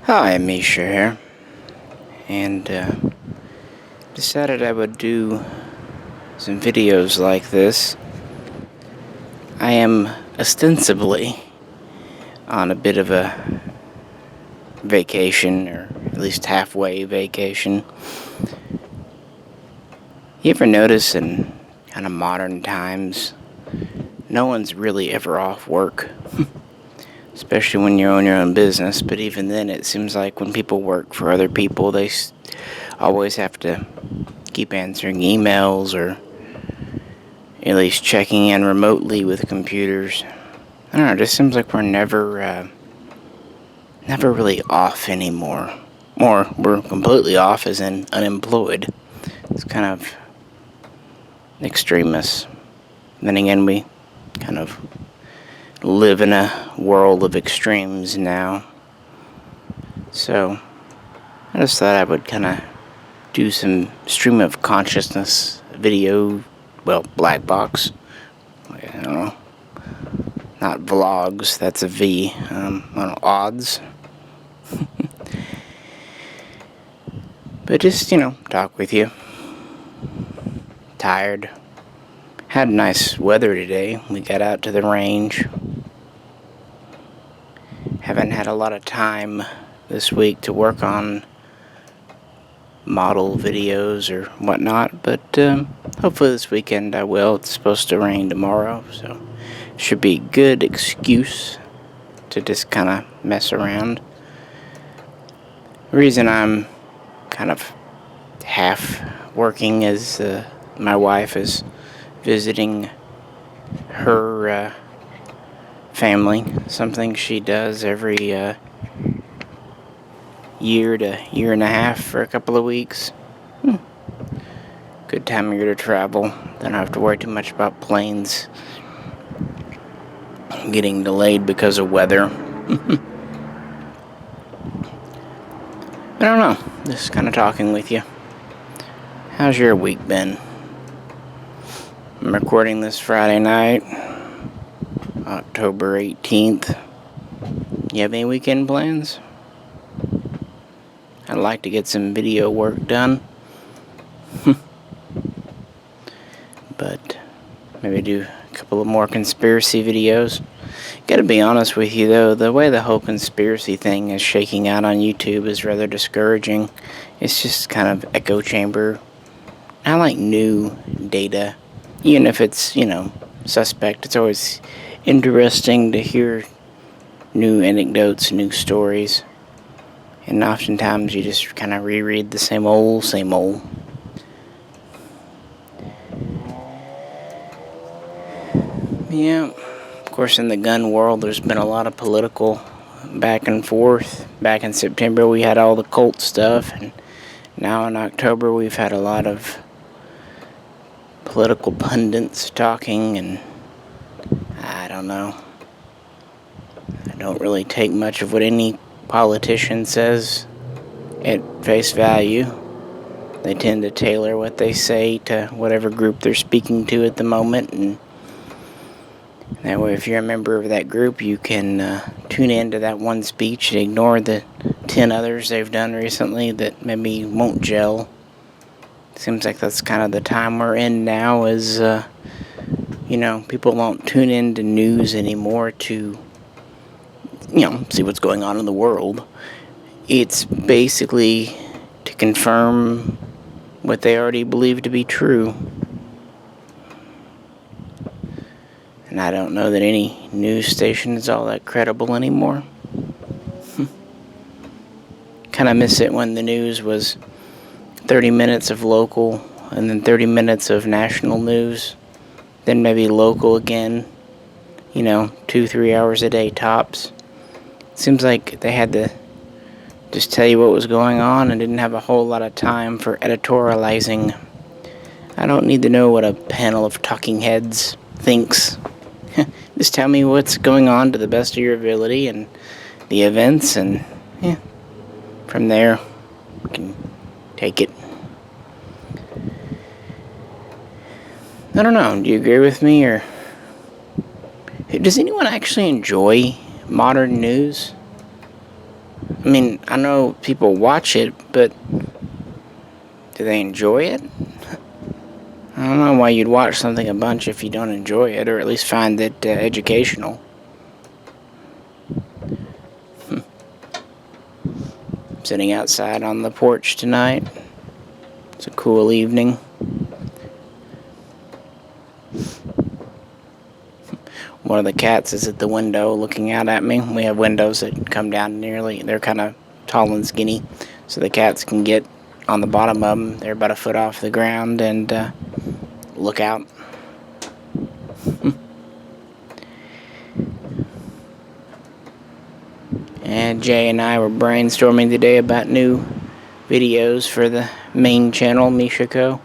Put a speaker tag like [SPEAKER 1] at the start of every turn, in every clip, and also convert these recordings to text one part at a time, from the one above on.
[SPEAKER 1] Hi, Misha here, and decided I would do some videos like this. I am ostensibly on a bit of a vacation, or at least halfway vacation. You ever notice in kind of modern times, no one's really ever off work, especially when you own your own business, but even then it seems like when people work for other people, they always have to keep answering emails or at least checking in remotely with computers. I don't know, it just seems like we're never really off anymore. Or we're completely off as in unemployed. It's kind of extremist. Then again, we kind of live in a world of extremes now. So, I just thought I would kind of do some stream of consciousness video, black box. I don't know. Not vlogs, that's a V. Odds. But just, talk with you. Tired. Had nice weather today. We got out to the range. Haven't had a lot of time this week to work on model videos or whatnot, but hopefully this weekend I will. It's supposed to rain tomorrow, so should be a good excuse to just kind of mess around. The reason I'm kind of half working is my wife is visiting her family, something she does every year to year and a half for a couple of weeks. Good time of year to travel. Don't have to worry too much about planes getting delayed because of weather. I don't know, just kind of talking with you. How's your week been? I'm recording this Friday night, October 18th. You have any weekend plans? I'd like to get some video work done. But maybe do a couple of more conspiracy videos. Gotta be honest with you though, the way the whole conspiracy thing is shaking out on YouTube is rather discouraging. It's just kind of echo chamber. I like new data. Even if it's, suspect, it's always interesting to hear new anecdotes, new stories. And oftentimes you just kind of reread the same old. Yeah, of course in the gun world there's been a lot of political back and forth. Back in September we had all the cult stuff, and now in October we've had a lot of political pundits talking, and I don't know. I don't really take much of what any politician says at face value. They tend to tailor what they say to whatever group they're speaking to at the moment, and that way if you're a member of that group you can tune into that one speech and ignore the 10 others they've done recently that maybe won't gel. Seems like that's kind of the time we're in now, is people won't tune into news anymore to see what's going on in the world. It's basically to confirm what they already believe to be true. And I don't know that any news station is all that credible anymore. Kind of miss it when the news was 30 minutes of local and then 30 minutes of national news, then maybe local again, 2-3 hours a day tops. Seems like they had to just tell you what was going on and didn't have a whole lot of time for editorializing. I don't need to know what a panel of talking heads thinks. Just tell me what's going on to the best of your ability and the events, and from there we can take it. I don't know, do you agree with me, or does anyone actually enjoy modern news? I mean, I know people watch it, but do they enjoy it? I don't know why you'd watch something a bunch if you don't enjoy it, or at least find it educational. Sitting outside on the porch tonight. It's a cool evening. One of the cats is at the window looking out at me. We have windows that come down they're kind of tall and skinny, so the cats can get on the bottom of them. They're about a foot off the ground and look out. And Jay and I were brainstorming today about new videos for the main channel, Mishaco.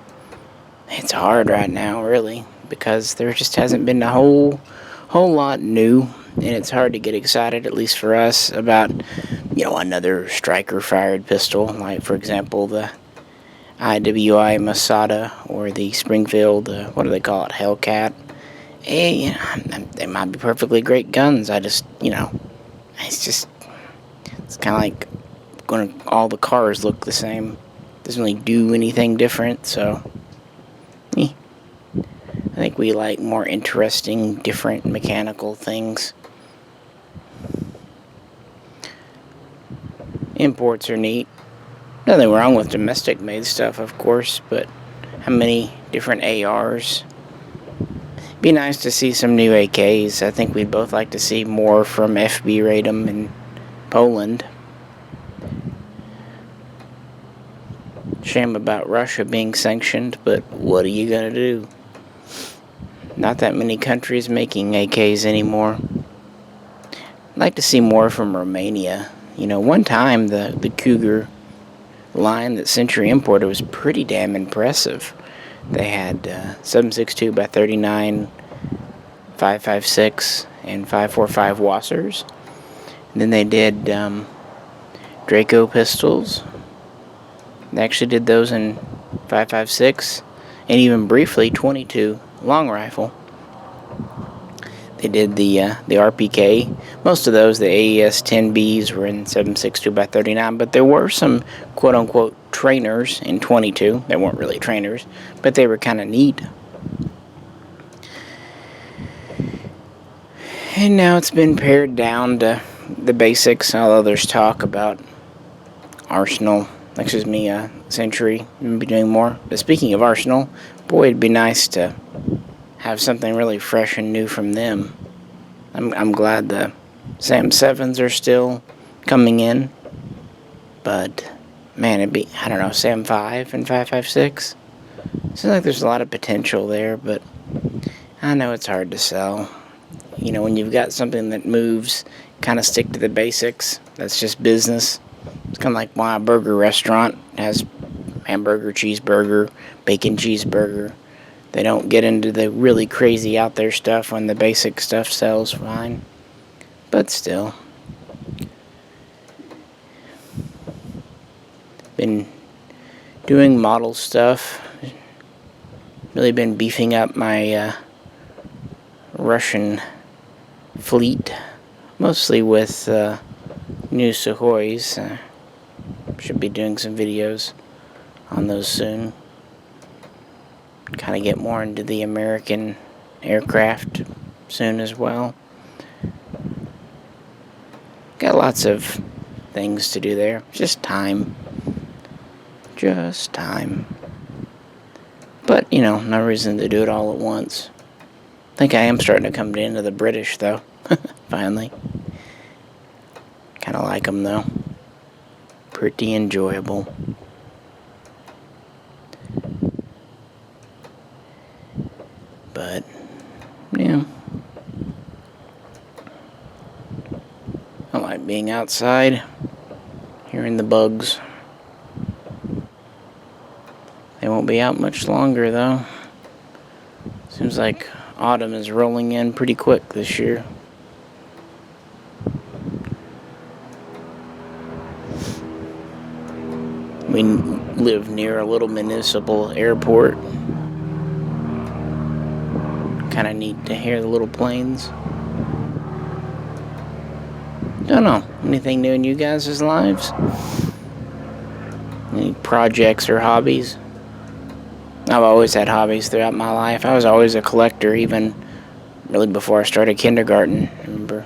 [SPEAKER 1] It's hard right now, really, because there just hasn't been a whole lot new, and it's hard to get excited, at least for us, about, another striker-fired pistol, like, for example, the IWI Masada or the Springfield, what do they call it, Hellcat. Hey, they might be perfectly great guns. It's kind of like all the cars look the same. Doesn't really do anything different, so I think we like more interesting, different mechanical things. Imports are neat. Nothing wrong with domestic made stuff, of course, but how many different ARs? Be nice to see some new AKs. I think we'd both like to see more from FB Radom in Poland. Shame about Russia being sanctioned, but what are you gonna do? Not that many countries making AKs anymore. I'd like to see more from Romania. One time the Cougar line that Century imported was pretty damn impressive. They had 7.62 by 39, 5.56, and 5.45 Wassers. And then they did Draco pistols. They actually did those in 5.56, and even briefly 22 long rifle. They did the RPK. Most of those, the AES 10Bs, were in 7.62 by 39, but there were some quote-unquote trainers in 22. They weren't really trainers, but they were kind of neat. And now it's been pared down to the basics, although there's talk about Century be doing more. But speaking of Arsenal, boy, it'd be nice to have something really fresh and new from them. I'm glad the Sam 7s are still coming in, but man, it'd be, Sam 5 and 5.56. Seems like there's a lot of potential there, but I know it's hard to sell. When you've got something that moves, kind of stick to the basics. That's just business. It's kind of like why a burger restaurant has hamburger, cheeseburger, bacon cheeseburger. They don't get into the really crazy out there stuff when the basic stuff sells fine. But still. Been doing model stuff. Really been beefing up my Russian fleet. Mostly with new Suhois. Should be doing some videos on those soon. Kind of get more into the American aircraft soon as well. Got lots of things to do there. Just time. But, no reason to do it all at once. I think I am starting to come into the British, though. Finally. Kind of like them, though. Pretty enjoyable. But, yeah. I like being outside, hearing the bugs. They won't be out much longer, though. Seems like autumn is rolling in pretty quick this year. We live near a little municipal airport. Kind of neat to hear the little planes. Don't know. Anything new in you guys' lives? Any projects or hobbies? I've always had hobbies throughout my life. I was always a collector, even really before I started kindergarten. I remember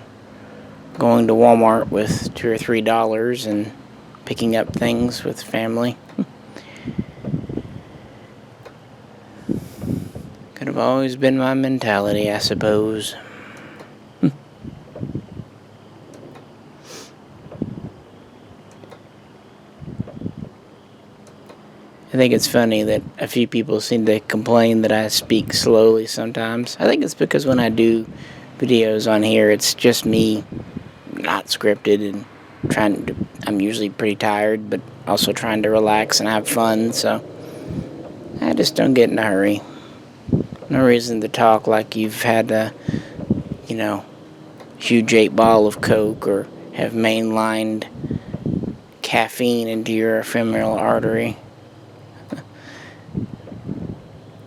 [SPEAKER 1] going to Walmart with $2 or $3 and picking up things with family. Could have always been my mentality, I suppose. I think it's funny that a few people seem to complain that I speak slowly sometimes. I think it's because when I do videos on here, it's just me, not scripted, and I'm usually pretty tired, but also trying to relax and have fun, so I just don't get in a hurry. No reason to talk like you've had a, huge 8-ball of Coke or have mainlined caffeine into your ephemeral artery.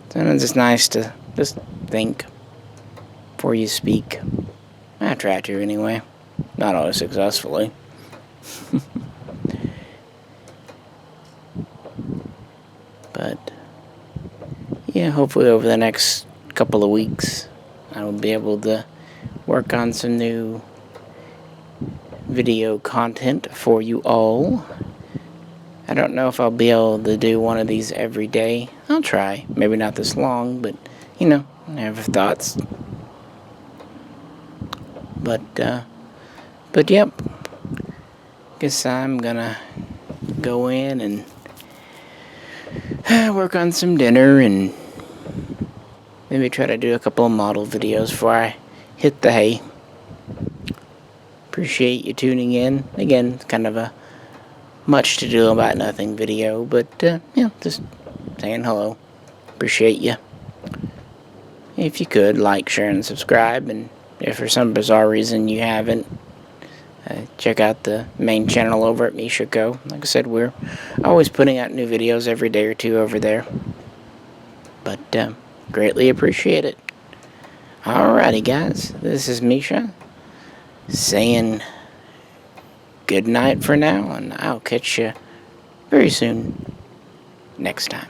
[SPEAKER 1] Sometimes it's nice to just think before you speak. I try to anyway. Not always successfully. But yeah, hopefully over the next couple of weeks I will be able to work on some new video content for you all. I don't know if I'll be able to do one of these every day. I'll try. Maybe not this long, but I have thoughts. But yep. Guess I'm gonna go in and work on some dinner and maybe try to do a couple of model videos before I hit the hay. Appreciate you tuning in. Again, it's kind of a much to do about nothing video, but just saying hello. Appreciate you. If you could, like, share, and subscribe, and if for some bizarre reason you haven't, check out the main channel over at Mishaco. Like I said, we're always putting out new videos every day or two over there, but greatly appreciate it. Alrighty, guys, this is Misha saying good night for now, and I'll catch you very soon next time.